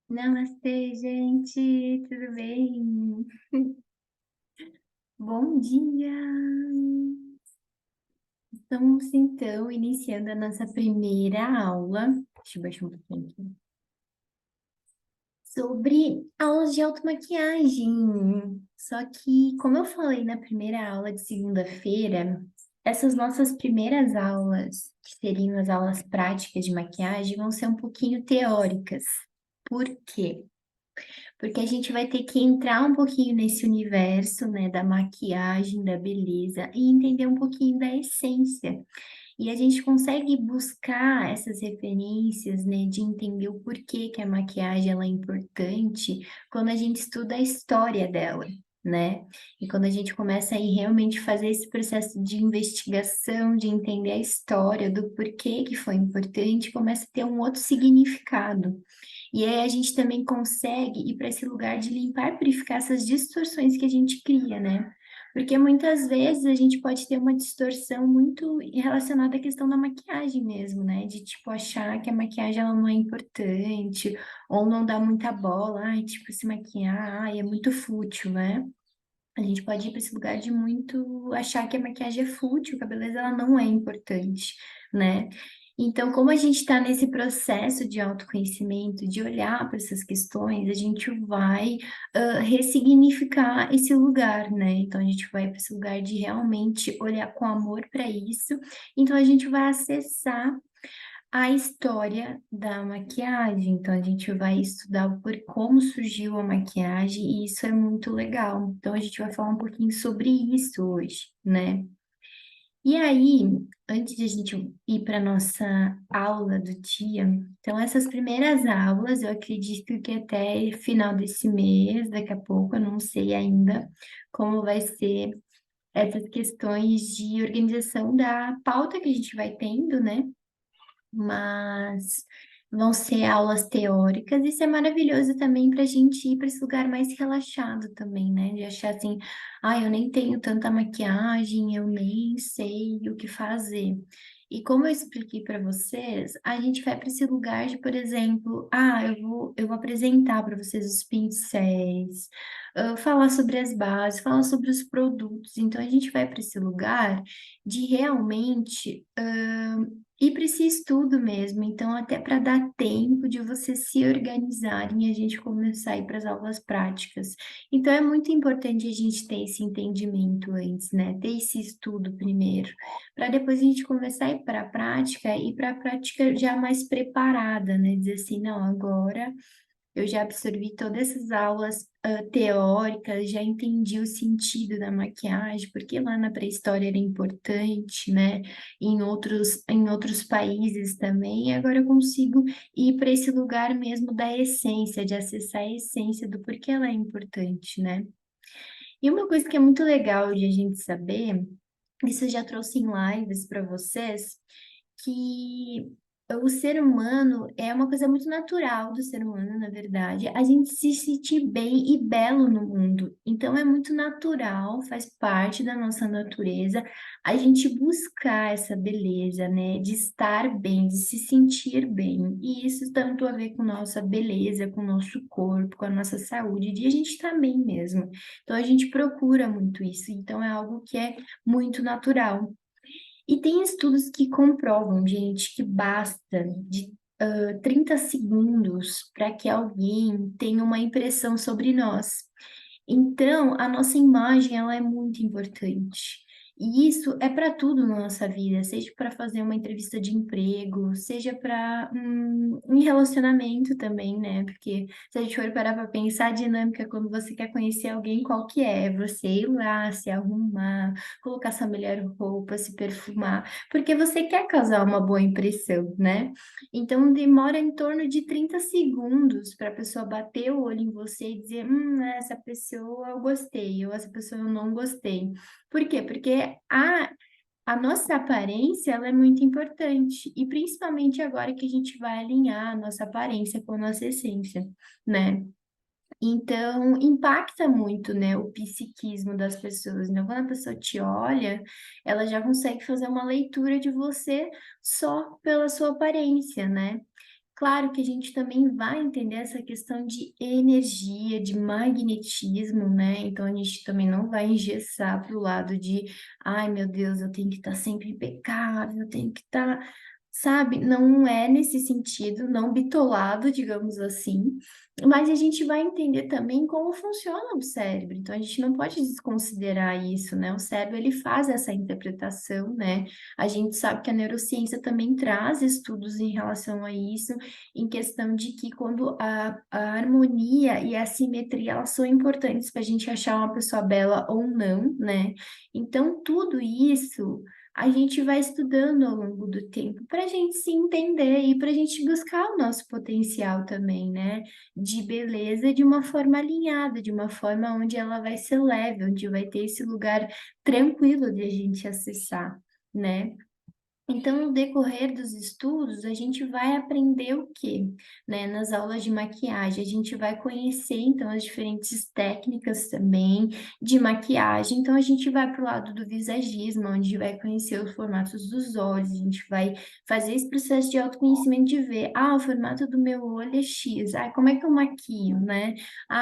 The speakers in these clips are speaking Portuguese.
Namastê, gente, tudo bem? Bom dia! Estamos então iniciando a nossa primeira aula. Deixa eu baixar um pouquinho aqui. Sobre aulas de automaquiagem. Só que, como eu falei na primeira aula de segunda-feira, essas nossas primeiras aulas, que seriam as aulas práticas de maquiagem, vão ser um pouquinho teóricas. Por quê? Porque a gente vai ter que entrar um pouquinho nesse universo, né, da maquiagem, da beleza e entender um pouquinho da essência. E a gente consegue buscar essas referências, né, de entender o porquê que a maquiagem ela é importante quando a gente estuda a história dela. Né? E quando a gente começa a ir realmente fazer esse processo de investigação, de entender a história do porquê que foi importante, começa a ter um outro significado. E aí a gente também consegue ir para esse lugar de limpar e purificar essas distorções que a gente cria, né? Porque muitas vezes a gente pode ter uma distorção muito relacionada à questão da maquiagem mesmo, né? De tipo achar que a maquiagem ela não é importante ou não dá muita bola, ai, tipo se maquiar, ai, é muito fútil, né? A gente pode ir para esse lugar de muito achar que a maquiagem é fútil, que a beleza ela não é importante, né? Então, como a gente está nesse processo de autoconhecimento, de olhar para essas questões, a gente vai ressignificar esse lugar, né? Então, a gente vai para esse lugar de realmente olhar com amor para isso. Então, a gente vai acessar a história da maquiagem. Então, a gente vai estudar por como surgiu a maquiagem e isso é muito legal. Então, a gente vai falar um pouquinho sobre isso hoje, né? E aí, antes de a gente ir para nossa aula do dia, então essas primeiras aulas, eu acredito que até final desse mês, daqui a pouco, eu não sei ainda como vai ser essas questões de organização da pauta que a gente vai tendo, né? Mas vão ser aulas teóricas. Isso é maravilhoso também para a gente ir para esse lugar mais relaxado também, né? De achar assim, ah, eu nem tenho tanta maquiagem, eu nem sei o que fazer. E como eu expliquei para vocês, a gente vai para esse lugar de, por exemplo, eu vou apresentar para vocês os pincéis, falar sobre as bases, falar sobre os produtos. Então, a gente vai para esse lugar de realmente ir para esse estudo mesmo, então até para dar tempo de vocês se organizarem e a gente começar a ir para as aulas práticas. Então é muito importante a gente ter esse entendimento antes, né? Ter esse estudo primeiro, para depois a gente começar a ir para a prática e para a prática já mais preparada, né? Dizer assim, não, agora eu já absorvi todas essas aulas teóricas, já entendi o sentido da maquiagem, porque lá na pré-história era importante, né? Em outros países também, e agora eu consigo ir para esse lugar mesmo da essência, de acessar a essência do porquê ela é importante, né? E uma coisa que é muito legal de a gente saber, isso eu já trouxe em lives para vocês, que o ser humano é uma coisa muito natural do ser humano, na verdade, a gente se sentir bem e belo no mundo. Então é muito natural, faz parte da nossa natureza a gente buscar essa beleza, né? De estar bem, de se sentir bem. E isso tanto a ver com nossa beleza, com o nosso corpo, com a nossa saúde, de a gente estar bem mesmo. Então a gente procura muito isso. Então é algo que é muito natural. E tem estudos que comprovam, gente, que basta de 30 segundos para que alguém tenha uma impressão sobre nós. Então, a nossa imagem, ela é muito importante. E isso é para tudo na nossa vida, seja para fazer uma entrevista de emprego, seja para um relacionamento também, né? Porque se a gente for parar para pensar, a dinâmica quando você quer conhecer alguém, qual que é? Você ir lá, se arrumar, colocar sua melhor roupa, se perfumar, porque você quer causar uma boa impressão, né? Então, demora em torno de 30 segundos para a pessoa bater o olho em você e dizer: essa pessoa eu gostei, ou essa pessoa eu não gostei. Por quê? Porque a nossa aparência ela é muito importante, e principalmente agora que a gente vai alinhar a nossa aparência com a nossa essência, né? Então, impacta muito, né, o psiquismo das pessoas. Então, quando a pessoa te olha, ela já consegue fazer uma leitura de você só pela sua aparência, né? Claro que a gente também vai entender essa questão de energia, de magnetismo, né? Então a gente também não vai engessar para o lado de, ai meu Deus, eu tenho que estar sempre impecável, eu tenho que estar, sabe? Não é nesse sentido, não bitolado, digamos assim, mas a gente vai entender também como funciona o cérebro. Então a gente não pode desconsiderar isso, né? O cérebro ele faz essa interpretação, né? A gente sabe que a neurociência também traz estudos em relação a isso em questão de que quando a harmonia e a simetria elas são importantes para a gente achar uma pessoa bela ou não, né? Então, tudo isso a gente vai estudando ao longo do tempo para a gente se entender e para a gente buscar o nosso potencial também, né? De beleza de uma forma alinhada, de uma forma onde ela vai ser leve, onde vai ter esse lugar tranquilo de a gente acessar, né? Então, no decorrer dos estudos, a gente vai aprender o quê? Né? Nas aulas de maquiagem, a gente vai conhecer, então, as diferentes técnicas também de maquiagem. Então, a gente vai para o lado do visagismo, onde vai conhecer os formatos dos olhos, a gente vai fazer esse processo de autoconhecimento de ver, o formato do meu olho é X, como é que eu maquio, né?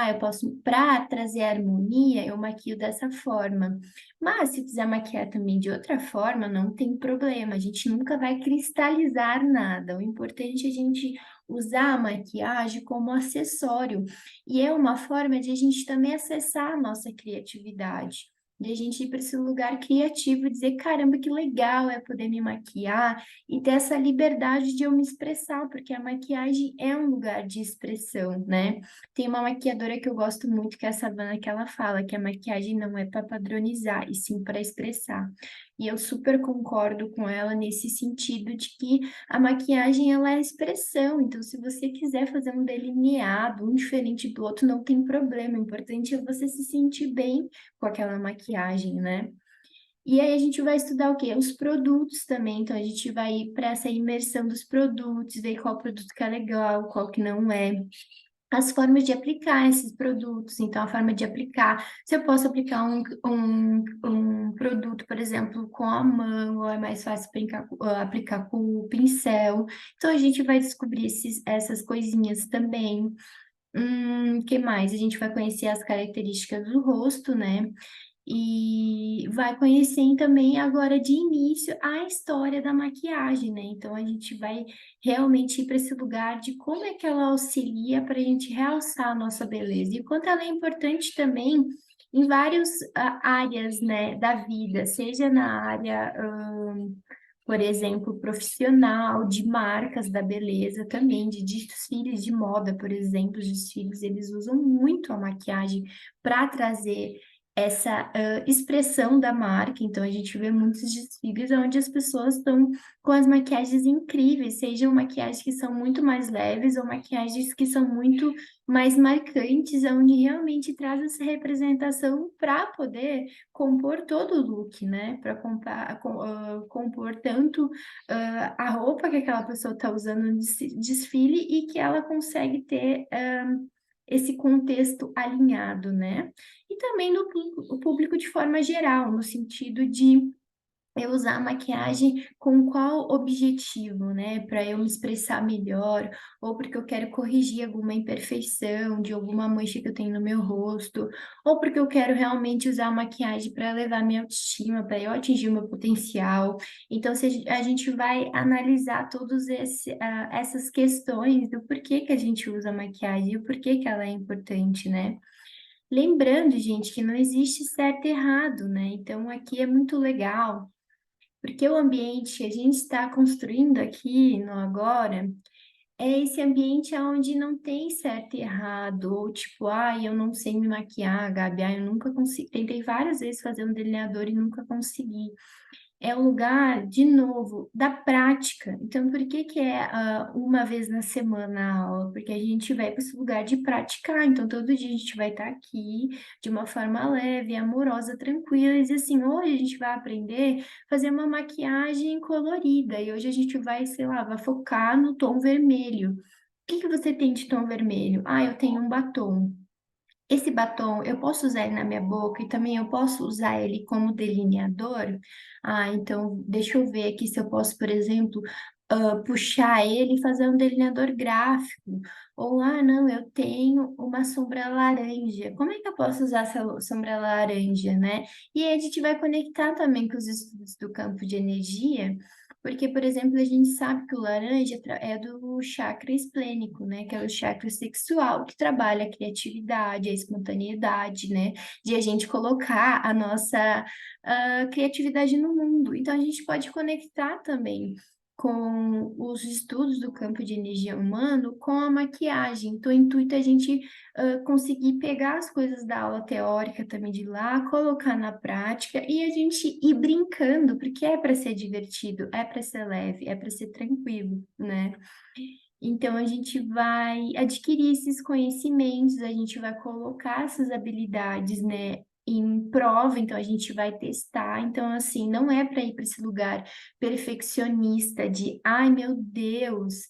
Eu posso, para trazer harmonia, eu maquio dessa forma. Mas se quiser maquiar também de outra forma, não tem problema. A gente nunca vai cristalizar nada. O importante é a gente usar a maquiagem como acessório. E é uma forma de a gente também acessar a nossa criatividade. De a gente ir para esse lugar criativo e dizer, caramba, que legal é poder me maquiar e ter essa liberdade de eu me expressar, porque a maquiagem é um lugar de expressão, né? Tem uma maquiadora que eu gosto muito, que é a Savana, que ela fala que a maquiagem não é para padronizar, e sim para expressar. E eu super concordo com ela nesse sentido de que a maquiagem ela é expressão. Então, se você quiser fazer um delineado, um diferente do outro, não tem problema. O importante é você se sentir bem com aquela maquiagem, né? E aí a gente vai estudar o quê? Os produtos também. Então a gente vai ir para essa imersão dos produtos, ver qual produto que é legal, qual que não é, as formas de aplicar esses produtos. Então, a forma de aplicar, se eu posso aplicar um produto, por exemplo, com a mão, ou é mais fácil aplicar com o pincel. Então, a gente vai descobrir essas coisinhas também. Que mais? A gente vai conhecer as características do rosto, né? E vai conhecer também agora de início a história da maquiagem, né? Então a gente vai realmente ir para esse lugar de como é que ela auxilia para a gente realçar a nossa beleza e quanto ela é importante também em várias áreas, né, da vida, seja na área, por exemplo, profissional, de marcas da beleza também, de desfiles de moda, por exemplo, os desfiles eles usam muito a maquiagem para trazer essa expressão da marca. Então, a gente vê muitos desfiles onde as pessoas estão com as maquiagens incríveis, sejam maquiagens que são muito mais leves ou maquiagens que são muito mais marcantes, onde realmente traz essa representação para poder compor todo o look, né? Para compor tanto a roupa que aquela pessoa está usando no desfile e que ela consegue ter. Esse contexto alinhado, né? E também no o público de forma geral, no sentido de eu usar a maquiagem com qual objetivo, né? Para eu me expressar melhor, ou porque eu quero corrigir alguma imperfeição de alguma mancha que eu tenho no meu rosto, ou porque eu quero realmente usar a maquiagem para elevar minha autoestima, para eu atingir o meu potencial. Então, se a gente vai analisar todas essas questões do porquê que a gente usa a maquiagem e o porquê que ela é importante, né? Lembrando, gente, que não existe certo e errado, né? Então, aqui é muito legal porque o ambiente que a gente está construindo aqui no agora é esse ambiente onde não tem certo e errado, ou tipo, eu não sei me maquiar, Gabi, eu nunca consegui. Tentei várias vezes fazer um delineador e nunca consegui. É o lugar, de novo, da prática. Então, por que que é uma vez na semana a aula? Porque a gente vai para esse lugar de praticar. Então, todo dia a gente vai estar aqui de uma forma leve, amorosa, tranquila. E dizer assim, hoje a gente vai aprender a fazer uma maquiagem colorida. E hoje a gente vai, sei lá, vai focar no tom vermelho. O que que você tem de tom vermelho? Eu tenho um batom. Esse batom, eu posso usar ele na minha boca e também eu posso usar ele como delineador? Então deixa eu ver aqui se eu posso, por exemplo, puxar ele e fazer um delineador gráfico. Ou, ah, não, eu tenho uma sombra laranja. Como é que eu posso usar essa sombra laranja, né? E aí a gente vai conectar também com os estudos do campo de energia, porque, por exemplo, a gente sabe que o laranja é do chakra esplênico, né? Que é o chakra sexual, que trabalha a criatividade, a espontaneidade, né? De a gente colocar a nossa criatividade no mundo. Então, a gente pode conectar também com os estudos do campo de energia humano com a maquiagem. Então, o intuito é a gente conseguir pegar as coisas da aula teórica também de lá, colocar na prática e a gente ir brincando, porque é para ser divertido, é para ser leve, é para ser tranquilo, né? Então, a gente vai adquirir esses conhecimentos, a gente vai colocar essas habilidades, né, em prova, então a gente vai testar. Então, assim, não é para ir para esse lugar perfeccionista de, ai meu Deus,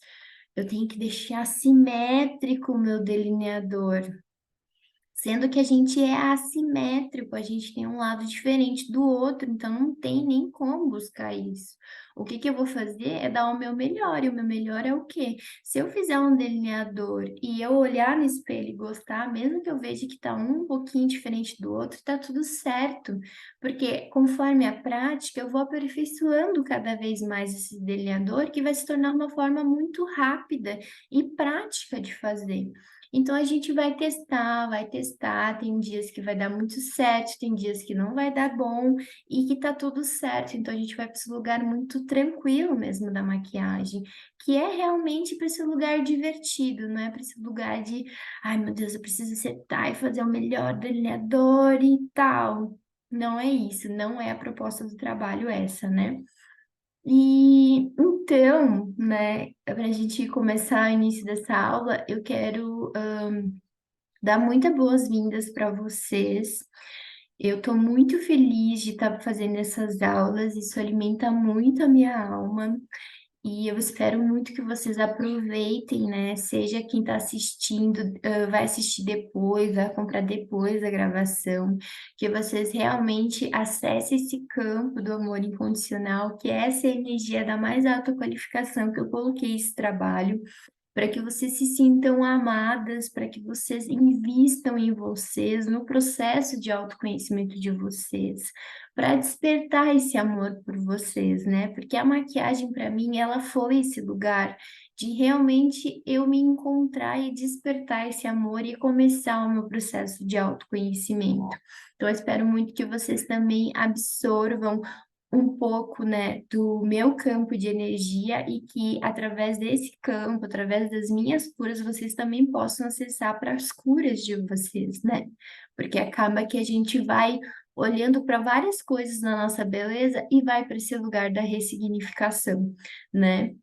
eu tenho que deixar simétrico o meu delineador. Sendo que a gente é assimétrico, a gente tem um lado diferente do outro, então não tem nem como buscar isso. O que que eu vou fazer é dar o meu melhor, e o meu melhor é o quê? Se eu fizer um delineador e eu olhar no espelho e gostar, mesmo que eu veja que tá um pouquinho diferente do outro, tá tudo certo, porque conforme a prática, eu vou aperfeiçoando cada vez mais esse delineador, que vai se tornar uma forma muito rápida e prática de fazer. Então a gente vai testar. Tem dias que vai dar muito certo, tem dias que não vai dar bom e que tá tudo certo. Então a gente vai para esse lugar muito tranquilo mesmo da maquiagem, que é realmente para esse lugar divertido, não é para esse lugar de, ai meu Deus, eu preciso setar e fazer o melhor delineador e tal. Não é isso, não é a proposta do trabalho essa, né? E então, né, para a gente começar o início dessa aula, eu quero dar muitas boas-vindas para vocês. Eu estou muito feliz de estar fazendo essas aulas, isso alimenta muito a minha alma. E eu espero muito que vocês aproveitem, né? Seja quem está assistindo, vai assistir depois, vai comprar depois da gravação, que vocês realmente acessem esse campo do amor incondicional, que é essa energia da mais alta qualificação que eu coloquei esse trabalho para que vocês se sintam amadas, para que vocês invistam em vocês, no processo de autoconhecimento de vocês, para despertar esse amor por vocês, né? Porque a maquiagem, para mim, ela foi esse lugar de realmente eu me encontrar e despertar esse amor e começar o meu processo de autoconhecimento. Então, eu espero muito que vocês também absorvam um pouco, né, do meu campo de energia e que através desse campo, através das minhas curas, vocês também possam acessar para as curas de vocês, né? Porque acaba que a gente vai olhando para várias coisas na nossa beleza e vai para esse lugar da ressignificação, né?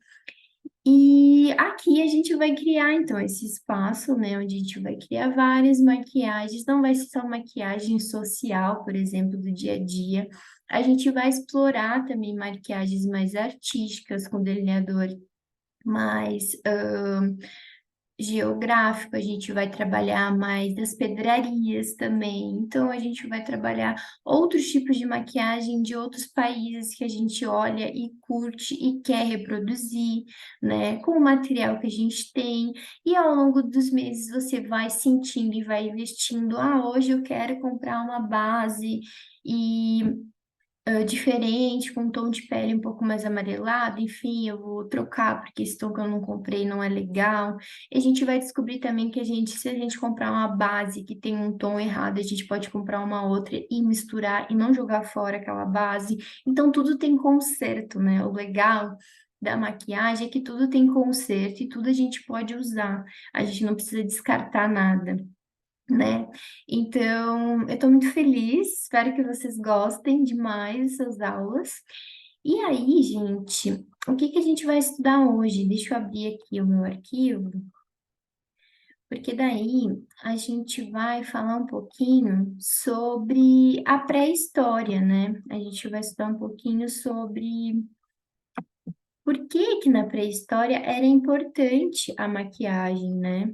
E aqui a gente vai criar, então, esse espaço, né, onde a gente vai criar várias maquiagens, não vai ser só maquiagem social, por exemplo, do dia a dia. A gente vai explorar também maquiagens mais artísticas, com delineador mais geográfico, a gente vai trabalhar mais das pedrarias também. Então, a gente vai trabalhar outros tipos de maquiagem de outros países que a gente olha e curte e quer reproduzir, né? Com o material que a gente tem. E ao longo dos meses você vai sentindo e vai investindo. Ah, hoje eu quero comprar uma base. E diferente, com um tom de pele um pouco mais amarelado, enfim, eu vou trocar porque esse tom que eu não comprei não é legal. E a gente vai descobrir também que se a gente comprar uma base que tem um tom errado, a gente pode comprar uma outra e misturar e não jogar fora aquela base. Então tudo tem conserto, né? O legal da maquiagem é que tudo tem conserto e tudo a gente pode usar. A gente não precisa descartar nada, né? Então, eu estou muito feliz, espero que vocês gostem demais dessas aulas. E aí, gente, o que que a gente vai estudar hoje? Deixa eu abrir aqui o meu arquivo, porque daí a gente vai falar um pouquinho sobre a pré-história, né? A gente vai estudar um pouquinho sobre por que que na pré-história era importante a maquiagem, né?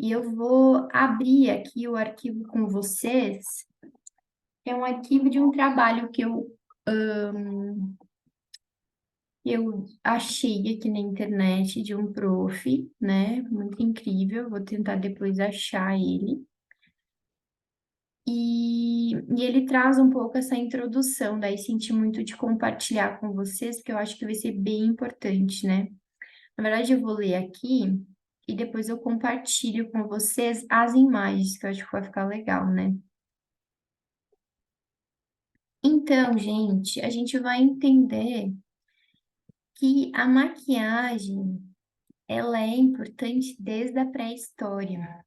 E eu vou abrir aqui o arquivo com vocês. É um arquivo de um trabalho que eu Eu achei aqui na internet de um prof, né? Muito incrível. Vou tentar depois achar ele. E ele traz um pouco essa introdução, daí senti muito de compartilhar com vocês, porque eu acho que vai ser bem importante, né? Na verdade, eu vou ler aqui e depois eu compartilho com vocês as imagens, que eu acho que vai ficar legal, né? Então, gente, a gente vai entender que a maquiagem, ela é importante desde a pré-história.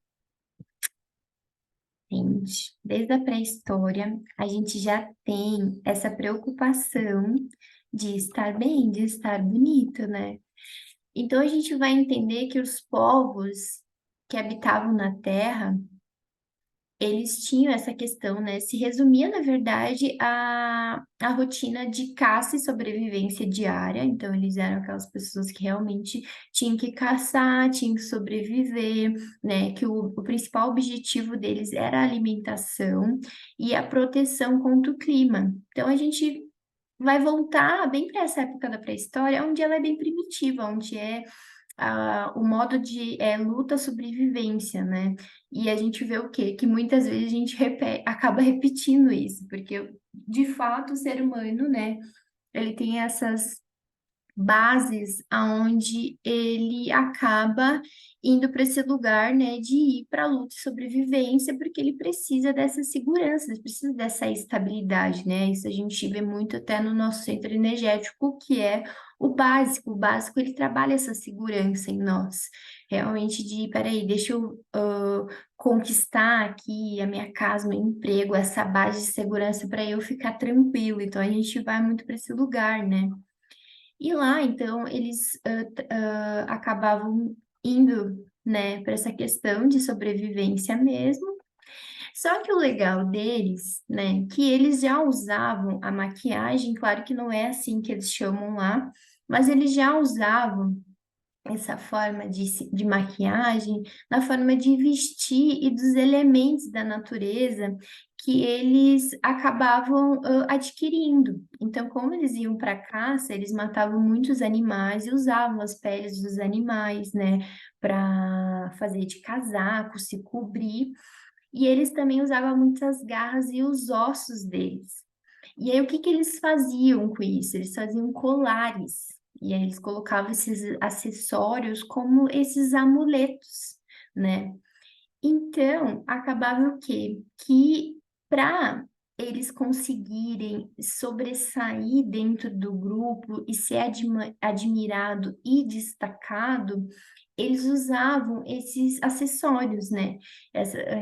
Gente, desde a pré-história, a gente já tem essa preocupação de estar bem, de estar bonito, né? Então a gente vai entender que os povos que habitavam na Terra, eles tinham essa questão, né? Se resumia, na verdade, a rotina de caça e sobrevivência diária. Então, eles eram aquelas pessoas que realmente tinham que caçar, tinham que sobreviver, né? Que o principal objetivo deles era a alimentação e a proteção contra o clima. Então, a gente vai voltar bem para essa época da pré-história, onde ela é bem primitiva, onde é o modo de luta, sobrevivência, né? E a gente vê o quê? Que muitas vezes a gente acaba repetindo isso, porque de fato o ser humano, né? Ele tem essas bases aonde ele acaba indo para esse lugar, né, de ir para a luta e sobrevivência, porque ele precisa dessa segurança, ele precisa dessa estabilidade, né? Isso a gente vê muito até no nosso centro energético, que é o básico. O básico ele trabalha essa segurança em nós, realmente de, peraí, deixa eu conquistar aqui a minha casa, meu emprego, essa base de segurança para eu ficar tranquilo. Então a gente vai muito para esse lugar, né? E lá, então, eles acabavam indo, né, para essa questão de sobrevivência mesmo. Só que o legal deles, né, que eles já usavam a maquiagem, claro que não é assim que eles chamam lá, mas eles já usavam essa forma de maquiagem, na forma de vestir e dos elementos da natureza que eles acabavam adquirindo. Então, como eles iam para caça, eles matavam muitos animais e usavam as peles dos animais, né, para fazer de casaco, se cobrir. E eles também usavam muitas garras e os ossos deles. E aí, o que que eles faziam com isso? Eles faziam colares. E aí, eles colocavam esses acessórios como esses amuletos, né? Então, acabava o quê? Que para eles conseguirem sobressair dentro do grupo e ser admirado e destacado, eles usavam esses acessórios, né?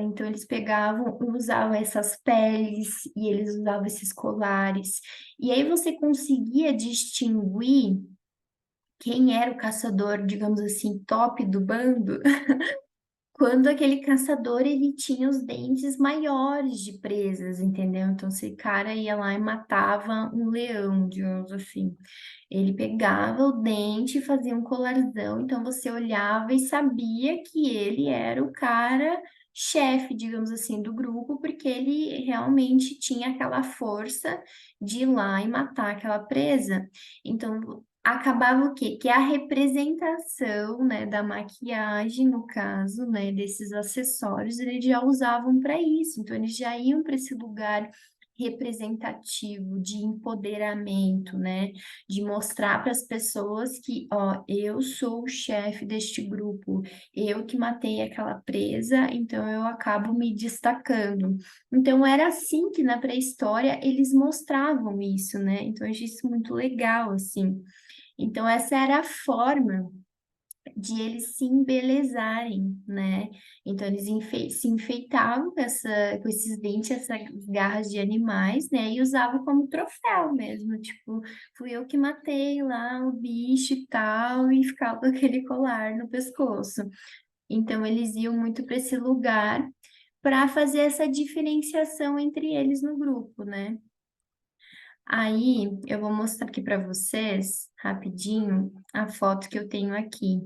Então, eles pegavam, usavam essas peles e eles usavam esses colares. E aí você conseguia distinguir quem era o caçador, digamos assim, top do bando quando aquele caçador ele tinha os dentes maiores de presas, entendeu? Então, esse cara ia lá e matava um leão, digamos assim. Ele pegava o dente e fazia um colarzão, então você olhava e sabia que ele era o cara chefe, digamos assim, do grupo, porque ele realmente tinha aquela força de ir lá e matar aquela presa. Então, acabava o quê? Que a representação, né, da maquiagem, no caso, né, desses acessórios, eles já usavam para isso. Então, eles já iam para esse lugar representativo de empoderamento, né, de mostrar para as pessoas que, ó, eu sou o chefe deste grupo, eu que matei aquela presa, então eu acabo me destacando. Então, era assim que na pré-história eles mostravam isso, né? Então, eu achei isso muito legal, assim. Então, essa era a forma de eles se embelezarem, né? Então, eles se enfeitavam com esses dentes, essas garras de animais, né? E usavam como troféu mesmo. Tipo, fui eu que matei lá o bicho e tal, e ficava com aquele colar no pescoço. Então, eles iam muito para esse lugar para fazer essa diferenciação entre eles no grupo, né? Aí, eu vou mostrar aqui para vocês, rapidinho, a foto que eu tenho aqui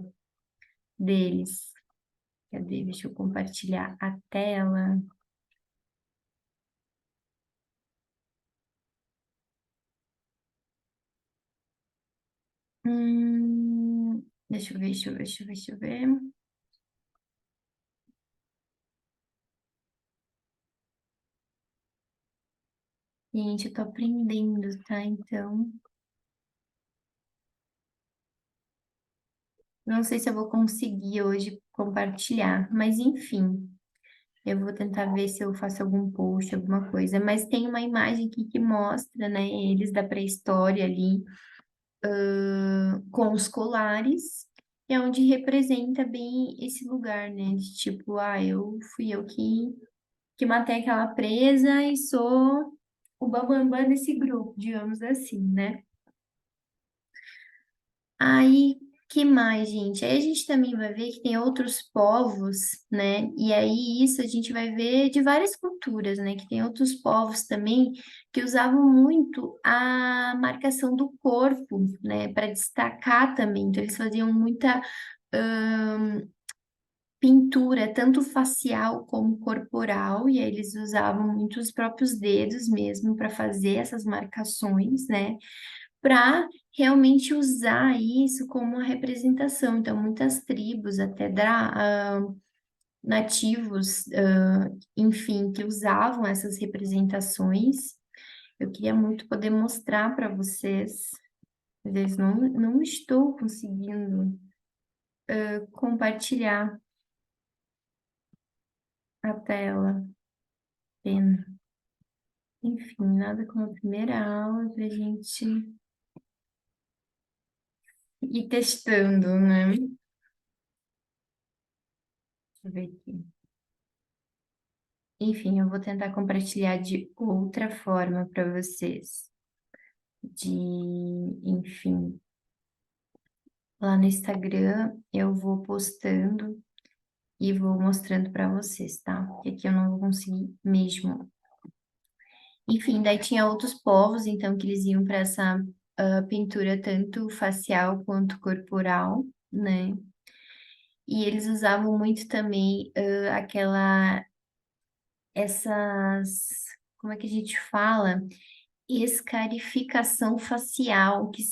deles. Cadê? Deixa eu compartilhar a tela. Deixa eu ver, deixa eu ver, deixa eu ver, deixa eu ver. Gente, eu tô aprendendo, tá? Então, não sei se eu vou conseguir hoje compartilhar, mas enfim, eu vou tentar ver se eu faço algum post, alguma coisa. Mas tem uma imagem aqui que mostra, né, eles da pré-história ali, com os colares, é onde representa bem esse lugar, né? De tipo, fui eu que matei aquela presa e sou o bambambam desse grupo, digamos assim, né? Aí, que mais, gente? Aí a gente também vai ver que tem outros povos, né? E aí isso a gente vai ver de várias culturas, né? Que tem outros povos também que usavam muito a marcação do corpo, né? Para destacar também. Então, eles faziam muita pintura, tanto facial como corporal, e aí eles usavam muito os próprios dedos mesmo para fazer essas marcações, né? Para realmente usar isso como uma representação. Então, muitas tribos, até nativos, enfim, que usavam essas representações. Eu queria muito poder mostrar para vocês, mas não estou conseguindo, compartilhar a tela. Pena. Enfim, nada como a primeira aula para a gente ir testando, né? Deixa eu ver aqui. Enfim, eu vou tentar compartilhar de outra forma para vocês. Enfim, lá no Instagram eu vou postando e vou mostrando para vocês, tá? Porque aqui eu não vou conseguir mesmo. Enfim, daí tinha outros povos, então, que eles iam para essa pintura tanto facial quanto corporal, né? E eles usavam muito também essas, como é que a gente fala? Escarificação facial, que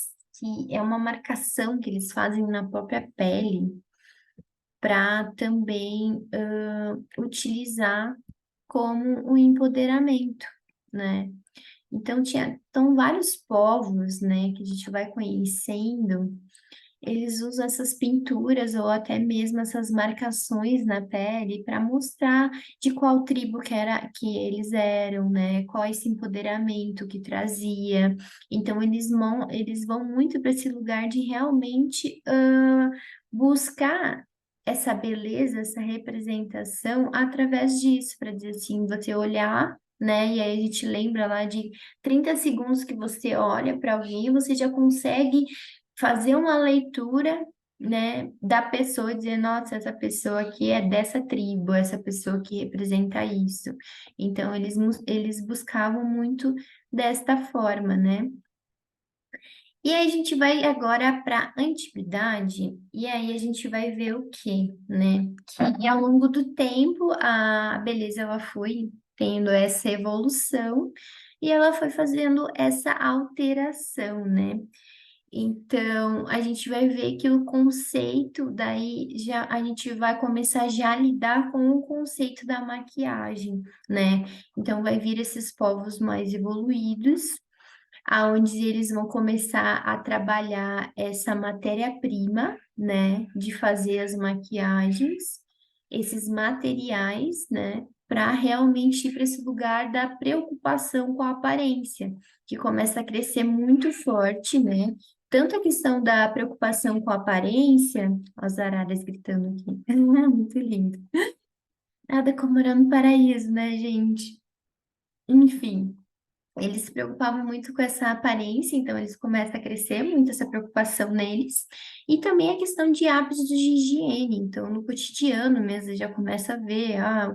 é uma marcação que eles fazem na própria pele para também utilizar como um empoderamento, né? Então, então vários povos, né, que a gente vai conhecendo, eles usam essas pinturas ou até mesmo essas marcações na pele para mostrar de qual tribo que eles eram, né? Qual esse empoderamento que trazia. Então eles vão muito para esse lugar de realmente buscar essa beleza, essa representação através disso, para dizer assim, você olhar, né? E aí a gente lembra lá de 30 segundos que você olha para alguém, você já consegue fazer uma leitura, né, da pessoa e dizer, nossa, essa pessoa aqui é dessa tribo, essa pessoa que representa isso. Então, eles buscavam muito desta forma, né? E aí a gente vai agora para a antiguidade, e aí a gente vai ver o quê, né? Que ao longo do tempo a beleza ela foi tendo essa evolução e ela foi fazendo essa alteração, né? Então, a gente vai ver que o conceito, daí já a gente vai começar já a lidar com o conceito da maquiagem, né? Então, vai vir esses povos mais evoluídos, aonde eles vão começar a trabalhar essa matéria-prima, né? De fazer as maquiagens, esses materiais, né? Para realmente ir para esse lugar da preocupação com a aparência, que começa a crescer muito forte, né? Tanto a questão da preocupação com a aparência, as araras gritando aqui, muito lindo. Nada como morar no paraíso, né, gente? Enfim. Eles se preocupavam muito com essa aparência, então eles começam a crescer muito essa preocupação neles. E também a questão de hábitos de higiene, então no cotidiano mesmo já começa a ver a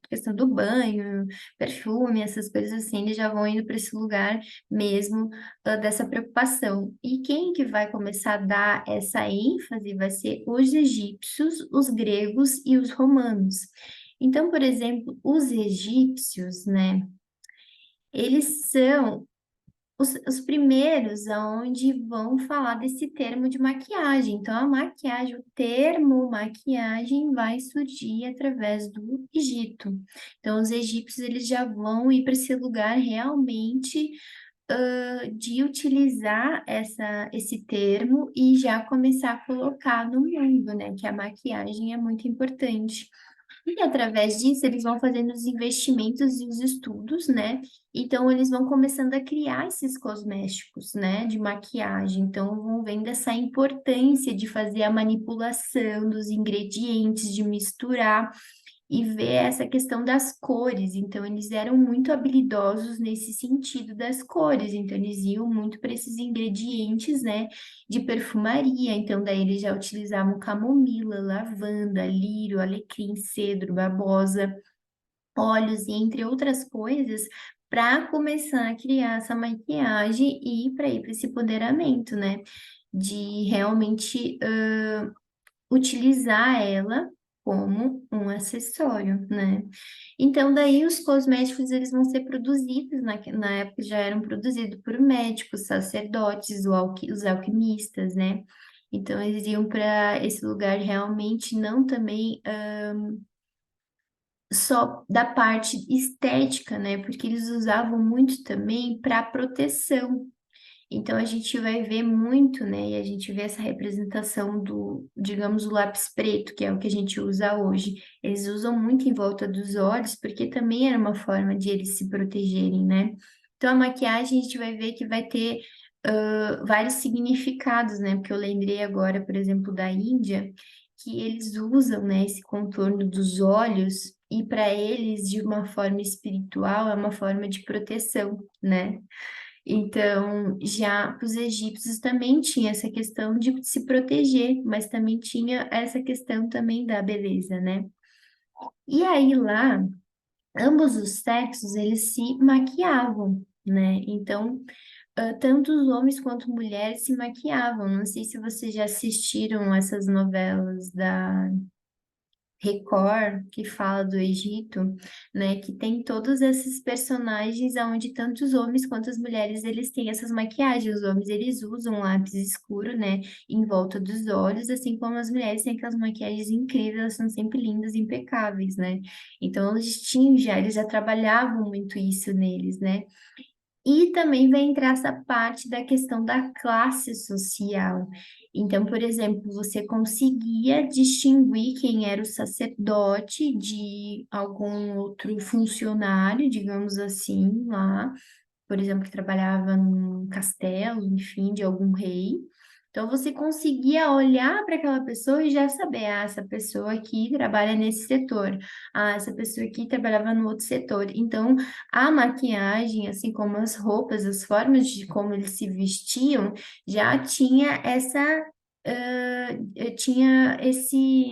questão do banho, perfume, essas coisas assim, eles já vão indo para esse lugar mesmo dessa preocupação. E quem que vai começar a dar essa ênfase vai ser os egípcios, os gregos e os romanos. Então, por exemplo, os egípcios, né? Eles são os primeiros aonde vão falar desse termo de maquiagem. Então, a maquiagem, o termo maquiagem vai surgir através do Egito. Então, os egípcios eles já vão ir para esse lugar realmente de utilizar esse termo e já começar a colocar no mundo, né? Que a maquiagem é muito importante. E através disso, eles vão fazendo os investimentos e os estudos, né? Então, eles vão começando a criar esses cosméticos, né? De maquiagem. Então, vão vendo essa importância de fazer a manipulação dos ingredientes, de misturar e ver essa questão das cores. Então, eles eram muito habilidosos nesse sentido das cores. Então, eles iam muito para esses ingredientes, né, de perfumaria. Então, daí eles já utilizavam camomila, lavanda, lírio, alecrim, cedro, babosa, óleos e entre outras coisas. Para começar a criar essa maquiagem e para ir para esse empoderamento, né? De realmente utilizar ela como um acessório, né? Então, daí os cosméticos, eles vão ser produzidos, na época já eram produzidos por médicos, sacerdotes, os alquimistas, né? Então, eles iam para esse lugar realmente não também só da parte estética, né? Porque eles usavam muito também para proteção. Então a gente vai ver muito, né? E a gente vê essa representação do, digamos, o lápis preto, que é o que a gente usa hoje. Eles usam muito em volta dos olhos, porque também era uma forma de eles se protegerem, né? Então a maquiagem a gente vai ver que vai ter vários significados, né? Porque eu lembrei agora, por exemplo, da Índia, que eles usam, né, esse contorno dos olhos. E para eles, de uma forma espiritual, é uma forma de proteção, né? Então, já os egípcios também tinha essa questão de se proteger, mas também tinha essa questão também da beleza, né? E aí lá, ambos os sexos, eles se maquiavam, né? Então, tanto os homens quanto mulheres se maquiavam. Não sei se vocês já assistiram essas novelas da Record, que fala do Egito, né, que tem todos esses personagens onde tanto os homens quanto as mulheres, eles têm essas maquiagens. Os homens, eles usam lápis escuro, né, em volta dos olhos, assim como as mulheres têm aquelas maquiagens incríveis, elas são sempre lindas, impecáveis, né? Então, eles já trabalhavam muito isso neles, né? E também vai entrar essa parte da questão da classe social. Então, por exemplo, você conseguia distinguir quem era o sacerdote de algum outro funcionário, digamos assim, lá, por exemplo, que trabalhava num castelo, enfim, de algum rei. Então, você conseguia olhar para aquela pessoa e já saber, ah, essa pessoa aqui trabalha nesse setor, ah, essa pessoa aqui trabalhava no outro setor. Então, a maquiagem, assim como as roupas, as formas de como eles se vestiam, já tinha tinha esse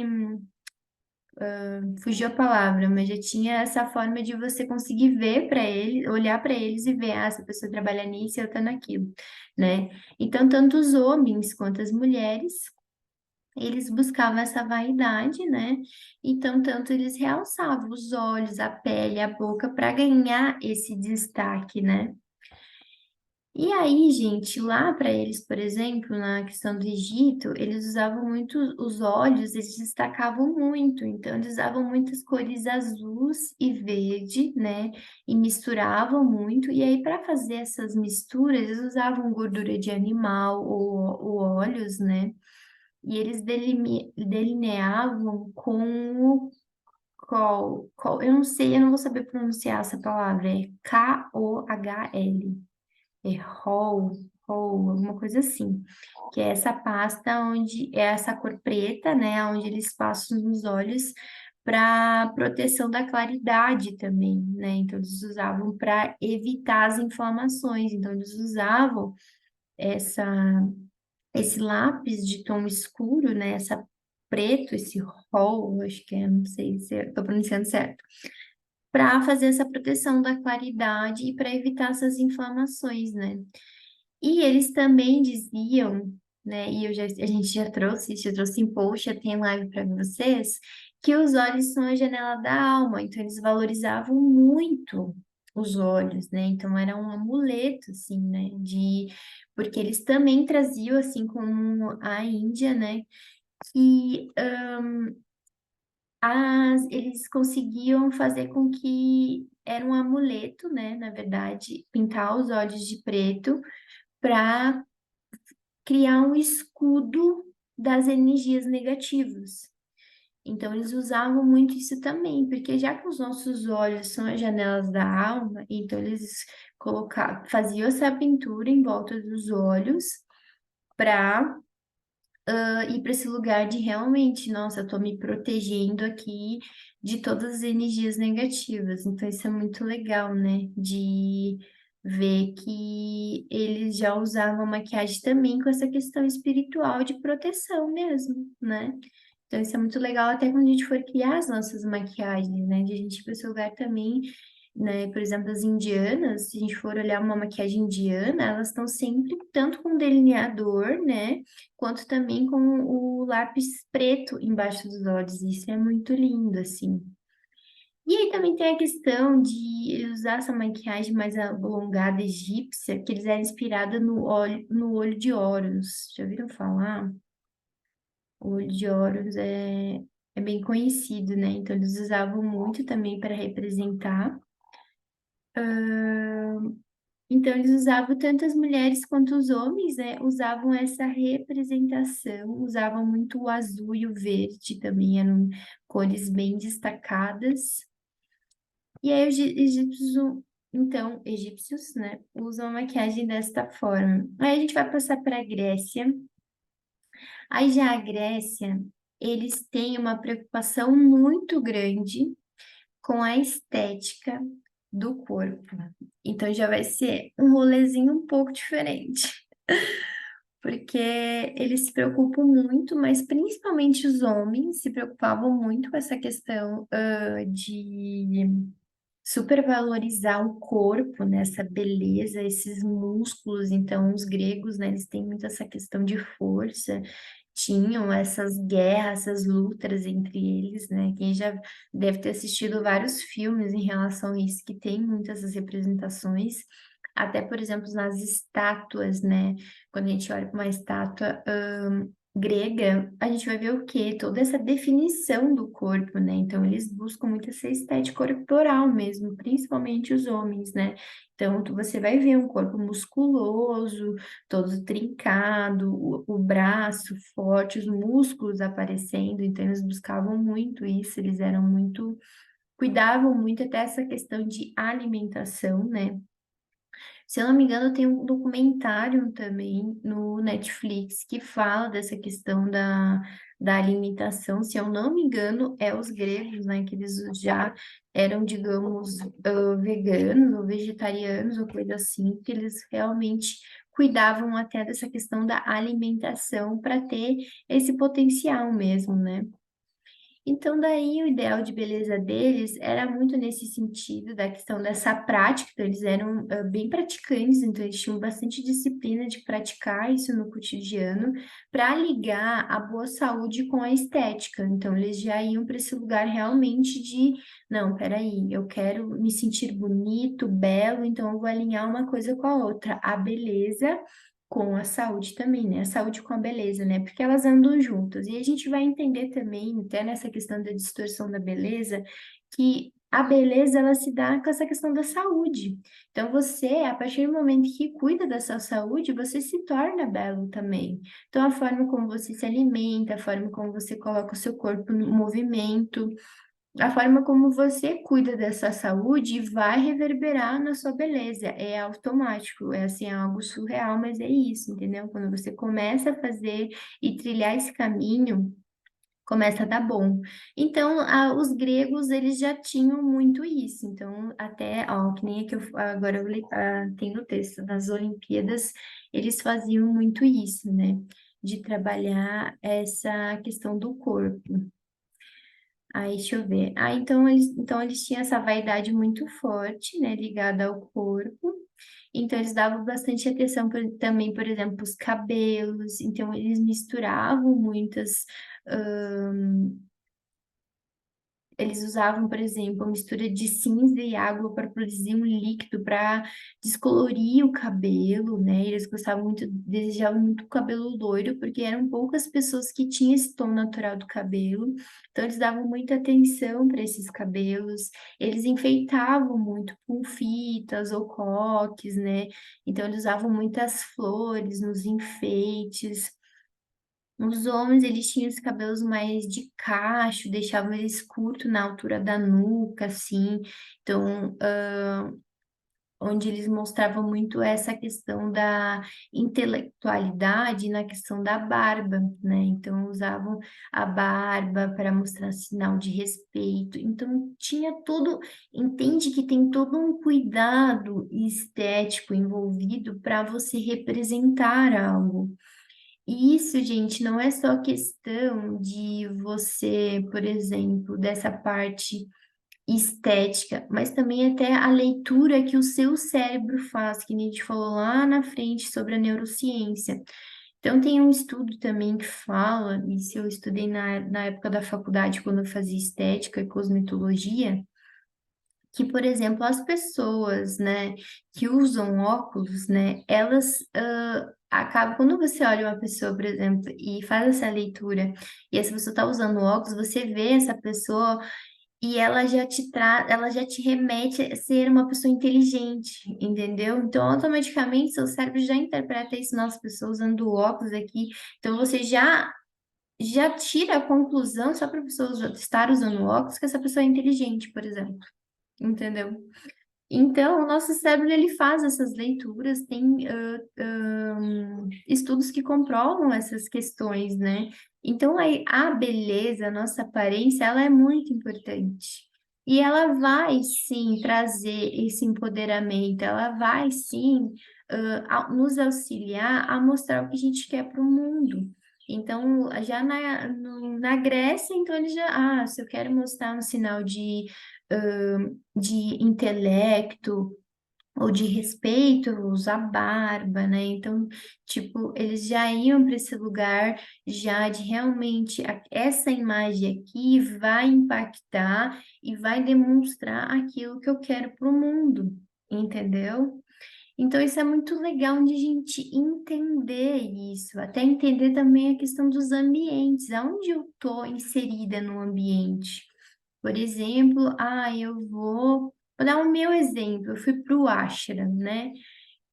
fugiu a palavra, mas já tinha essa forma de você conseguir ver para ele, olhar para eles e ver, ah, essa pessoa trabalha nisso e eu tô naquilo, né? Então, tanto os homens quanto as mulheres, eles buscavam essa vaidade, né? Então, tanto eles realçavam os olhos, a pele, a boca para ganhar esse destaque, né? E aí, gente, lá para eles, por exemplo, na questão do Egito, eles usavam muito os olhos, eles destacavam muito, então eles usavam muitas cores azuis e verde, né? E misturavam muito. E aí, para fazer essas misturas, eles usavam gordura de animal ou óleos, né? E eles delineavam com o eu não sei, eu não vou saber pronunciar essa palavra, é KOHL. É alguma coisa assim, que é essa pasta onde é essa cor preta, né, onde eles passam nos olhos para proteção da claridade também, né? Então eles usavam para evitar as inflamações, então eles usavam essa esse lápis de tom escuro, né, essa preto, esse hall, acho que é, não sei se eu estou pronunciando certo, para fazer essa proteção da claridade e para evitar essas inflamações, né? E eles também diziam, né, e a gente já trouxe em post, já tem live para vocês, que os olhos são a janela da alma, então eles valorizavam muito. os olhos, né? Então era um amuleto, assim, né? Porque eles também traziam, assim como a Índia, né? Que eles conseguiam fazer com que era um amuleto, né? Na verdade, pintar os olhos de preto para criar um escudo das energias negativas. Então, eles usavam muito isso também, porque já que os nossos olhos são as janelas da alma, então eles faziam essa pintura em volta dos olhos para ir para esse lugar de realmente, nossa, eu tô me protegendo aqui de todas as energias negativas. Então, isso é muito legal, né? De ver que eles já usavam maquiagem também com essa questão espiritual de proteção mesmo, né? Então, isso é muito legal até quando a gente for criar as nossas maquiagens, né? De a gente ir para esse lugar também, né? Por exemplo, as indianas, se a gente for olhar uma maquiagem indiana, elas estão sempre tanto com delineador, né? Quanto também com o lápis preto embaixo dos olhos. Isso é muito lindo, assim. E aí também tem a questão de usar essa maquiagem mais alongada egípcia, que eles eram inspirada no olho de Horus. Já ouviram falar? O olho de Horus é bem conhecido, né? Então eles usavam muito também para representar. Então eles usavam tanto as mulheres quanto os homens, né? Usavam essa representação, usavam muito o azul e o verde também, eram cores bem destacadas. E aí os egípcios, né, usam a maquiagem desta forma. Aí a gente vai passar para a Grécia. Aí já a Grécia, eles têm uma preocupação muito grande com a estética do corpo. Então já vai ser um rolezinho um pouco diferente, porque eles se preocupam muito, mas principalmente os homens se preocupavam muito com essa questão, de supervalorizar o corpo, né, essa beleza, esses músculos. Então, os gregos, né, eles têm muito essa questão de força, tinham essas guerras, essas lutas entre eles, né? Quem já deve ter assistido vários filmes em relação a isso, que tem muitas essas representações. Até, por exemplo, nas estátuas, né? Quando a gente olha para uma estátua, grega, a gente vai ver o quê? Toda essa definição do corpo, né? Então, eles buscam muito essa estética corporal mesmo, principalmente os homens, né? Então, você vai ver um corpo musculoso, todo trincado, o braço forte, os músculos aparecendo. Então, eles buscavam muito isso, eles eram muito, cuidavam muito até essa questão de alimentação, né? Se eu não me engano, tem um documentário também no Netflix que fala dessa questão da alimentação. Se eu não me engano, é os gregos, né? Que eles já eram, digamos, veganos ou vegetarianos ou coisa assim, que eles realmente cuidavam até dessa questão da alimentação para ter esse potencial mesmo, né? Então, daí o ideal de beleza deles era muito nesse sentido, da questão dessa prática, então eles eram bem praticantes, então eles tinham bastante disciplina de praticar isso no cotidiano, para ligar a boa saúde com a estética. Então, eles já iam para esse lugar realmente de, não, peraí, eu quero me sentir bonito, belo, então eu vou alinhar uma coisa com a outra, a beleza com a saúde também, né? A saúde com a beleza, né? Porque elas andam juntas. E a gente vai entender também, até nessa questão da distorção da beleza, que a beleza ela se dá com essa questão da saúde. Então você, a partir do momento que cuida da sua saúde, você se torna belo também. Então a forma como você se alimenta, a forma como você coloca o seu corpo no movimento, a forma como você cuida dessa saúde vai reverberar na sua beleza. É automático, é assim, é algo surreal, mas é isso, entendeu? Quando você começa a fazer e trilhar esse caminho, começa a dar bom. Então, os gregos, eles já tinham muito isso. Então, até, ó, que nem é que agora tem no texto, nas Olimpíadas, eles faziam muito isso, né? De trabalhar essa questão do corpo. Aí, deixa eu ver. Então eles tinham essa vaidade muito forte, né, ligada ao corpo. Então, eles davam bastante atenção também, por exemplo, os cabelos. Então, eles misturavam muitas, eles usavam, por exemplo, a mistura de cinza e água para produzir um líquido para descolorir o cabelo, né? Eles gostavam muito, desejavam muito o cabelo loiro, porque eram poucas pessoas que tinham esse tom natural do cabelo. Então, eles davam muita atenção para esses cabelos. Eles enfeitavam muito com fitas ou coques, né? Então, eles usavam muitas flores nos enfeites. Os homens, eles tinham os cabelos mais de cacho, deixavam eles curtos na altura da nuca, assim. Então, onde eles mostravam muito essa questão da intelectualidade na questão da barba, né? Então, usavam a barba para mostrar sinal de respeito. Então, tinha todo, entende que tem todo um cuidado estético envolvido para você representar algo. E isso, gente, não é só questão de você, por exemplo, dessa parte estética, mas também até a leitura que o seu cérebro faz, que nem a gente falou lá na frente sobre a neurociência. Então, tem um estudo também que fala, isso eu estudei na época da faculdade, quando eu fazia estética e cosmetologia, que, por exemplo, as pessoas, né, que usam óculos, né, elas acabam, quando você olha uma pessoa, por exemplo, e faz essa leitura, e essa pessoa está usando óculos, você vê essa pessoa e ela já te remete a ser uma pessoa inteligente, entendeu? Então, automaticamente, seu cérebro já interpreta isso, nossa, pessoa usando óculos aqui, então você já tira a conclusão, só para a pessoa estar usando óculos, que essa pessoa é inteligente, por exemplo. Entendeu? Então, o nosso cérebro ele faz essas leituras, tem estudos que comprovam essas questões, né? Então, a beleza, a nossa aparência, ela é muito importante. E ela vai, sim, trazer esse empoderamento, ela vai, sim, nos auxiliar a mostrar o que a gente quer para o mundo. Então, já na Grécia, então, ele já, se eu quero mostrar um sinal de intelecto ou de respeito, usar barba, né? Então, tipo, eles já iam para esse lugar já de realmente essa imagem aqui vai impactar e vai demonstrar aquilo que eu quero para o mundo, entendeu? Então, isso é muito legal de a gente entender isso, até entender também a questão dos ambientes, aonde eu estou inserida no ambiente. Por exemplo, vou dar o meu exemplo, eu fui para o Ashram, né?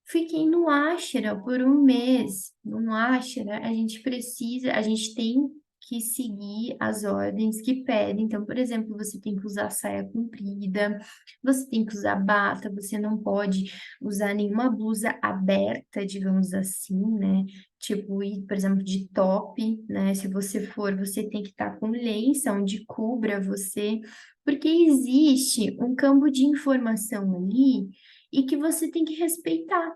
Fiquei no Ashram por um mês. No Ashram, a gente tem que seguir as ordens que pedem. Então, por exemplo, você tem que usar saia comprida, você tem que usar bata, você não pode usar nenhuma blusa aberta, digamos assim, né? Tipo, ir, por exemplo, de top, né? Se você for, você tem que estar com lenço onde cubra você, porque existe um campo de informação ali e que você tem que respeitar,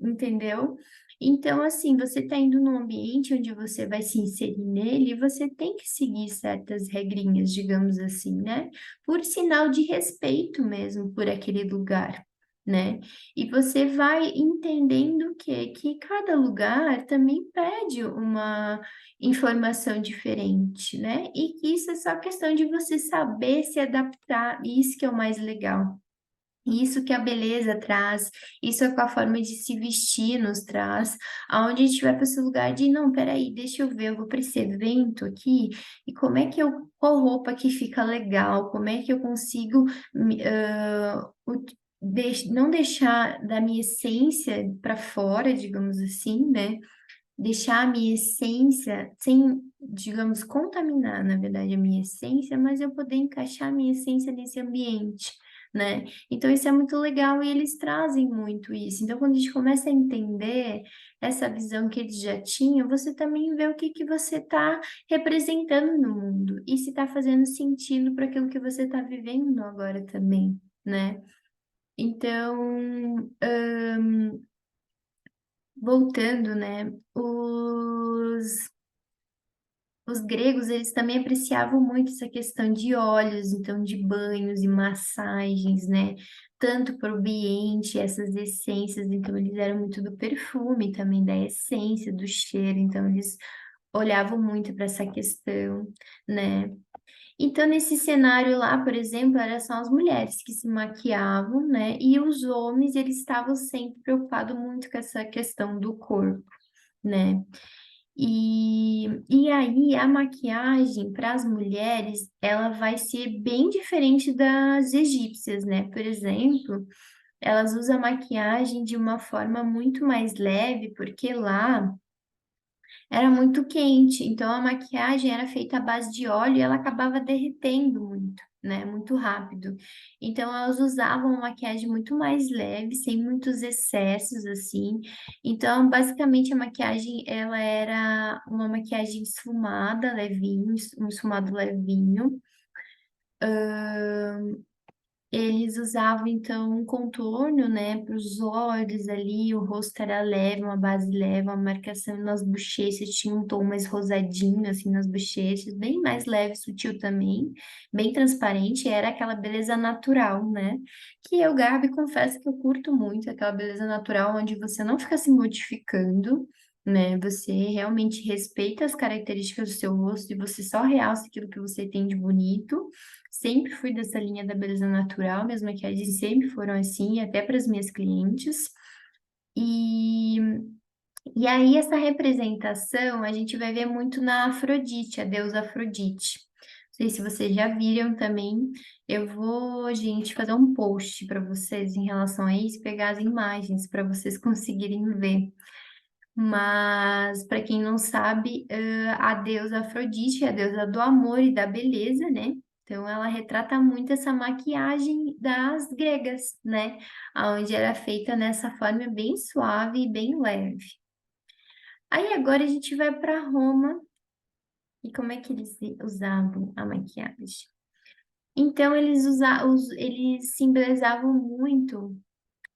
entendeu? Então, assim, você está indo num ambiente onde você vai se inserir nele, você tem que seguir certas regrinhas, digamos assim, né? Por sinal de respeito mesmo por aquele lugar, né? E você vai entendendo que cada lugar também pede uma informação diferente, né? E que isso é só questão de você saber se adaptar, isso que é o mais legal. Isso que a beleza traz, isso é com a forma de se vestir nos traz, aonde a gente vai para esse lugar de, não, peraí, deixa eu ver, eu vou para esse evento aqui, e como é que eu, qual roupa que fica legal, como é que eu consigo não deixar da minha essência para fora, digamos assim, né? Deixar a minha essência sem, digamos, contaminar, na verdade, a minha essência, mas eu poder encaixar a minha essência nesse ambiente, né? Então, isso é muito legal e eles trazem muito isso. Então, quando a gente começa a entender essa visão que eles já tinham, você também vê o que que você está representando no mundo e se está fazendo sentido para aquilo que você está vivendo agora também, né? Então, voltando, né? Os gregos, eles também apreciavam muito essa questão de óleos, então de banhos e massagens, né? Tanto para o ambiente, essas essências, então eles eram muito do perfume também, da essência, do cheiro, então eles olhavam muito para essa questão, né? Então, nesse cenário lá, por exemplo, eram só as mulheres que se maquiavam, né? E os homens, eles estavam sempre preocupados muito com essa questão do corpo, né? E aí, a maquiagem para as mulheres, ela vai ser bem diferente das egípcias, né? Por exemplo, elas usam a maquiagem de uma forma muito mais leve, porque lá era muito quente, então a maquiagem era feita à base de óleo e ela acabava derretendo muito, né? Muito rápido. Então elas usavam uma maquiagem muito mais leve, sem muitos excessos assim. Então, basicamente a maquiagem ela era uma maquiagem esfumada, levinho, um esfumado levinho. Eles usavam então um contorno, né, para os olhos ali, o rosto era leve, uma base leve, uma marcação nas bochechas, tinha um tom mais rosadinho assim nas bochechas, bem mais leve, sutil também, bem transparente, era aquela beleza natural, né? Que eu, Gabi, confesso que eu curto muito aquela beleza natural onde você não fica se modificando, né? Você realmente respeita as características do seu rosto e você só realça aquilo que você tem de bonito. Sempre fui dessa linha da beleza natural, minhas maquiagens sempre foram assim, até para as minhas clientes. E, e aí, essa representação a gente vai ver muito na Afrodite, a deusa Afrodite. Não sei se vocês já viram também. Eu vou, gente, fazer um post para vocês em relação a isso, pegar as imagens para vocês conseguirem ver. Mas, para quem não sabe, a deusa Afrodite é a deusa do amor e da beleza, né? Então, ela retrata muito essa maquiagem das gregas, né? Onde era feita nessa forma bem suave e bem leve. Aí, agora a gente vai para Roma e como é que eles usavam a maquiagem? Então, eles simbolizavam muito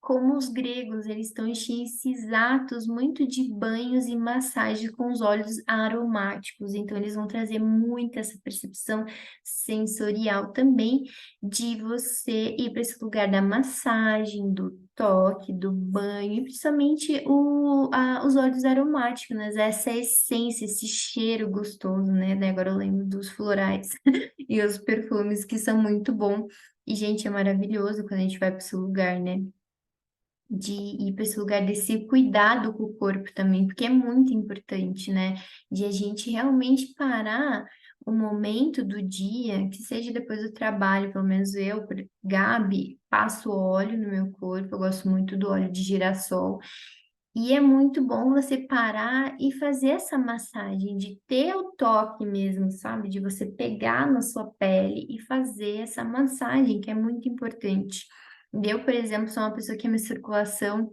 como os gregos, eles estão cheios esses atos muito de banhos e massagem com os óleos aromáticos. Então, eles vão trazer muito essa percepção sensorial também de você ir para esse lugar da massagem, do toque, do banho, e principalmente os óleos aromáticos, né? Essa essência, esse cheiro gostoso, né? Daí agora eu lembro dos florais e os perfumes que são muito bons. E, gente, é maravilhoso quando a gente vai para esse lugar, né? De ir para esse lugar desse cuidado com o corpo também, porque é muito importante, né? De a gente realmente parar um momento do dia, que seja depois do trabalho, pelo menos eu, Gabi, passo óleo no meu corpo, eu gosto muito do óleo de girassol. E é muito bom você parar e fazer essa massagem, de ter o toque mesmo, sabe? De você pegar na sua pele e fazer essa massagem, que é muito importante. Eu, por exemplo, sou uma pessoa que a minha circulação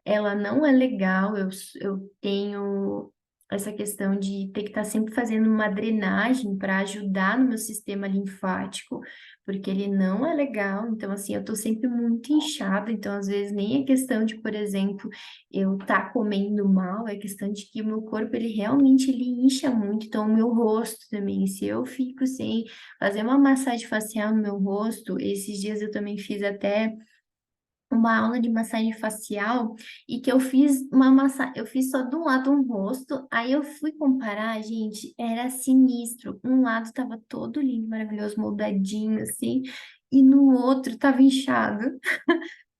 ela não é legal. Eu tenho essa questão de ter que estar sempre fazendo uma drenagem para ajudar no meu sistema linfático, porque ele não é legal. Então, assim, eu tô sempre muito inchada. Então, às vezes, nem é questão de, por exemplo, eu estar comendo mal, é questão de que o meu corpo, ele realmente ele incha muito. Então, o meu rosto também. Se eu fico sem fazer uma massagem facial no meu rosto, esses dias eu também fiz até uma aula de massagem facial e que eu fiz uma massagem, eu fiz só de um lado um rosto, aí eu fui comparar, gente, era sinistro. Um lado tava todo lindo, maravilhoso, moldadinho assim, e no outro tava inchado.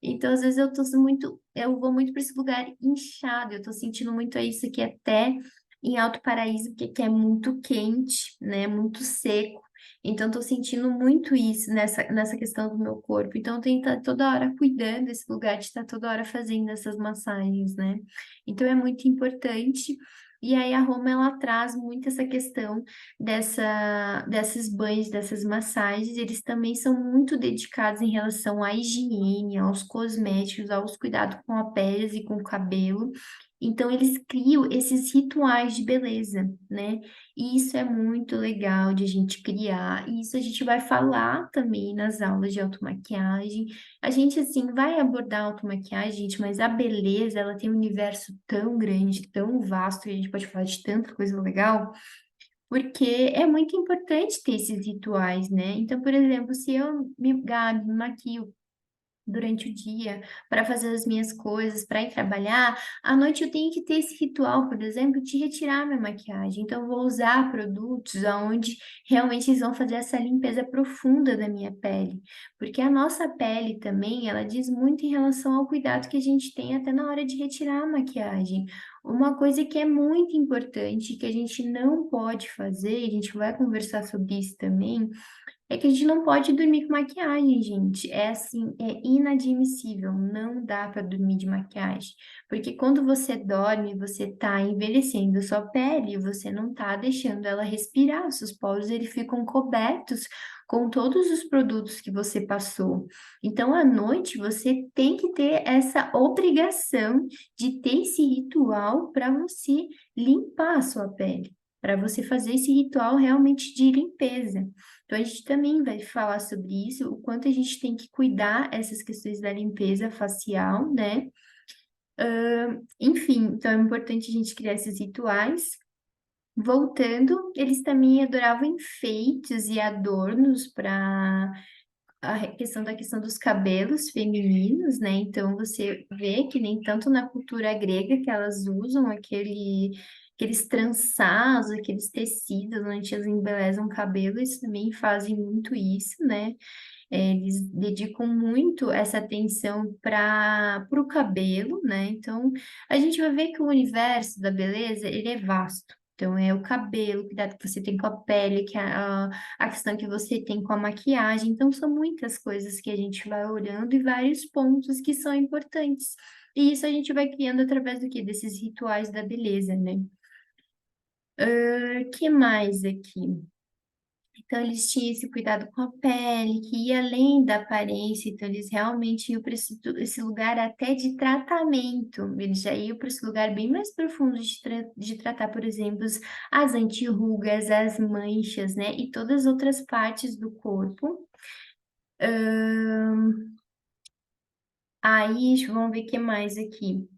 Então, às vezes eu vou muito para esse lugar inchado, eu tô sentindo muito isso aqui até em Alto Paraíso, que é muito quente, né? Muito seco. Então, tô sentindo muito isso nessa questão do meu corpo. Então, eu tenho que estar toda hora cuidando desse lugar, de estar toda hora fazendo essas massagens, né? Então, é muito importante. E aí, a Roma, ela traz muito essa questão desses banhos, dessas massagens, eles também são muito dedicados em relação à higiene, aos cosméticos, aos cuidados com a pele e com o cabelo. Então, eles criam esses rituais de beleza, né? E isso é muito legal de a gente criar. E isso a gente vai falar também nas aulas de automaquiagem. A gente, assim, vai abordar a automaquiagem, gente, mas a beleza, ela tem um universo tão grande, tão vasto, que a gente pode falar de tanta coisa legal. Porque é muito importante ter esses rituais, né? Então, por exemplo, se eu me, Gabi, me maquio durante o dia para fazer as minhas coisas, para ir trabalhar, à noite eu tenho que ter esse ritual, por exemplo, de retirar minha maquiagem. Então, eu vou usar produtos onde realmente eles vão fazer essa limpeza profunda da minha pele, porque a nossa pele também, ela diz muito em relação ao cuidado que a gente tem até na hora de retirar a maquiagem. Uma coisa que é muito importante, que a gente não pode fazer, e a gente vai conversar sobre isso também, é que a gente não pode dormir com maquiagem, gente. É assim, é inadmissível. Não dá para dormir de maquiagem. Porque quando você dorme, você tá envelhecendo a sua pele, você não tá deixando ela respirar. Os seus poros, eles ficam cobertos com todos os produtos que você passou. Então, à noite, você tem que ter essa obrigação de ter esse ritual para você limpar a sua pele. Para você fazer esse ritual realmente de limpeza. Então, a gente também vai falar sobre isso, o quanto a gente tem que cuidar essas questões da limpeza facial, né? Enfim, então é importante a gente criar esses rituais. Voltando, eles também adoravam enfeites e adornos para a questão dos cabelos femininos, né? Então você vê que nem tanto na cultura grega que elas usam aqueles trançados, aqueles tecidos onde elas embelezam o cabelo, eles também fazem muito isso, né? Eles dedicam muito essa atenção para o cabelo, né? Então, a gente vai ver que o universo da beleza, ele é vasto. Então, é o cabelo, o cuidado que você tem com a pele, a questão que você tem com a maquiagem. Então, são muitas coisas que a gente vai olhando e vários pontos que são importantes. E isso a gente vai criando através do quê? Desses rituais da beleza, né? Que mais aqui? Então, eles tinham esse cuidado com a pele, que ia além da aparência, então eles realmente iam para esse lugar até de tratamento, eles já iam para esse lugar bem mais profundo de tratar, por exemplo, as antirrugas, as manchas, né, e todas as outras partes do corpo. Aí, vamos ver o que mais aqui.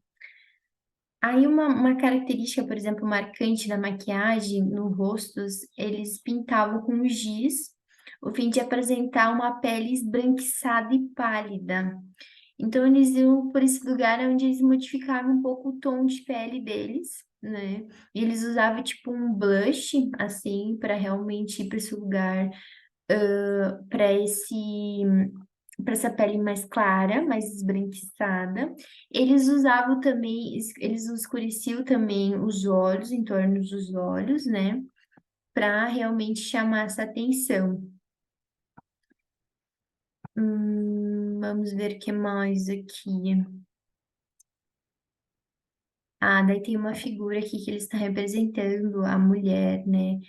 Aí uma característica, por exemplo, marcante da maquiagem no rosto, eles pintavam com giz, o fim de apresentar uma pele esbranquiçada e pálida. Então eles iam por esse lugar onde eles modificavam um pouco o tom de pele deles, né? E eles usavam tipo um blush, assim, para realmente ir para esse lugar, para essa pele mais clara, mais esbranquiçada. Eles usavam também, eles escureciam também os olhos, em torno dos olhos, né? Para realmente chamar essa atenção. Vamos ver o que mais aqui. Ah, daí tem uma figura aqui que ele está representando a mulher, né?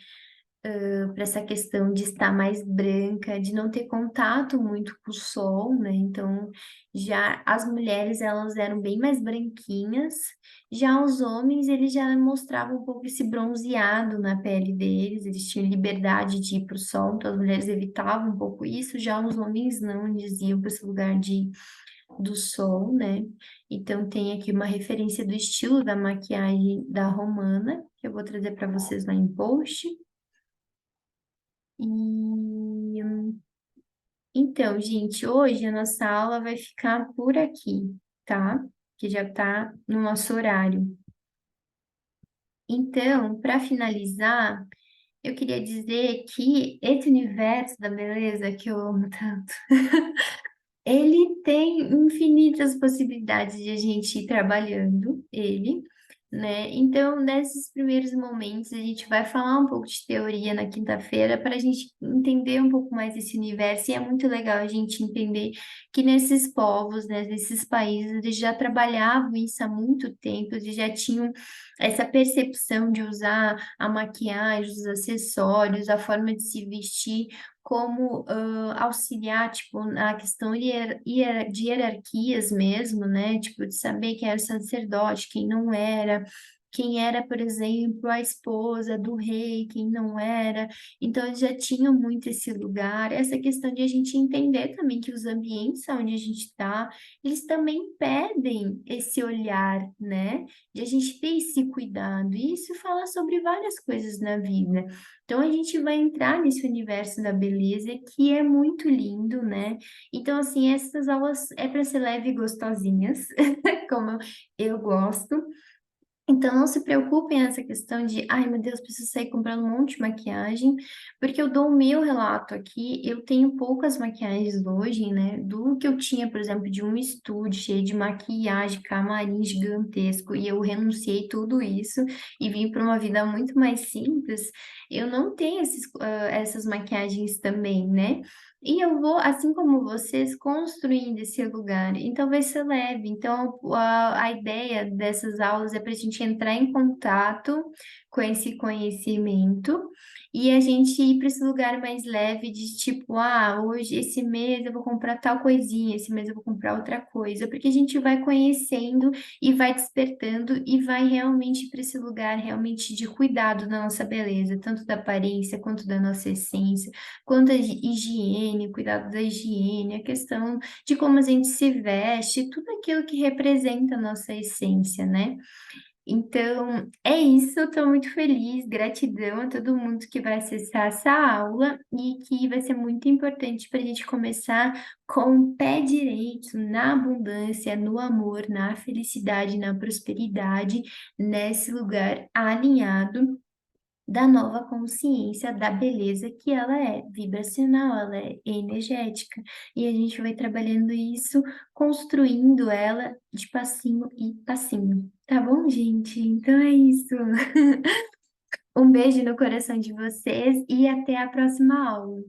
Para essa questão de estar mais branca, de não ter contato muito com o sol, né? Então, já as mulheres, elas eram bem mais branquinhas, já os homens, eles já mostravam um pouco esse bronzeado na pele deles, eles tinham liberdade de ir para o sol, então as mulheres evitavam um pouco isso, já os homens não, eles iam para esse lugar do sol, né? Então, tem aqui uma referência do estilo da maquiagem da romana, que eu vou trazer para vocês lá em post. E então, gente, hoje a nossa aula vai ficar por aqui, tá? Que já tá no nosso horário. Então, para finalizar, eu queria dizer que esse universo da beleza que eu amo tanto, ele tem infinitas possibilidades de a gente ir trabalhando ele, né? Então, nesses primeiros momentos, a gente vai falar um pouco de teoria na quinta-feira para a gente entender um pouco mais esse universo. E é muito legal a gente entender que nesses povos, né, nesses países, eles já trabalhavam isso há muito tempo, eles já tinham essa percepção de usar a maquiagem, os acessórios, a forma de se vestir como auxiliar, tipo, na questão de hierarquias mesmo, né? Tipo, de saber quem era o sacerdote, quem não era, quem era, por exemplo, a esposa do rei, quem não era. Então, eles já tinham muito esse lugar, essa questão de a gente entender também que os ambientes onde a gente está, eles também pedem esse olhar, né? De a gente ter esse cuidado. E isso fala sobre várias coisas na vida. Então, a gente vai entrar nesse universo da beleza que é muito lindo, né? Então, assim, essas aulas é para ser leve e gostosinhas, como eu gosto. Então, não se preocupem nessa questão de, ai meu Deus, preciso sair comprando um monte de maquiagem, porque eu dou o meu relato aqui. Eu tenho poucas maquiagens hoje, né? Do que eu tinha, por exemplo, de um estúdio cheio de maquiagem, camarim gigantesco, e eu renunciei tudo isso e vim para uma vida muito mais simples. Eu não tenho essas maquiagens também, né? E eu vou, assim como vocês, construindo esse lugar. Então, vai ser leve. Então, a ideia dessas aulas é para a gente entrar em contato com esse conhecimento e a gente ir para esse lugar mais leve de tipo, ah, hoje, esse mês eu vou comprar tal coisinha, esse mês eu vou comprar outra coisa, porque a gente vai conhecendo e vai despertando e vai realmente para esse lugar realmente de cuidado da nossa beleza, tanto da aparência quanto da nossa essência quanto a higiene, cuidado da higiene, a questão de como a gente se veste, tudo aquilo que representa a nossa essência, né? Então, é isso, estou muito feliz, gratidão a todo mundo que vai acessar essa aula e que vai ser muito importante para a gente começar com o pé direito na abundância, no amor, na felicidade, na prosperidade, nesse lugar alinhado da nova consciência da beleza que ela é vibracional, ela é energética. E a gente vai trabalhando isso, construindo ela de passinho e passinho. Tá bom, gente? Então é isso. Um beijo no coração de vocês e até a próxima aula.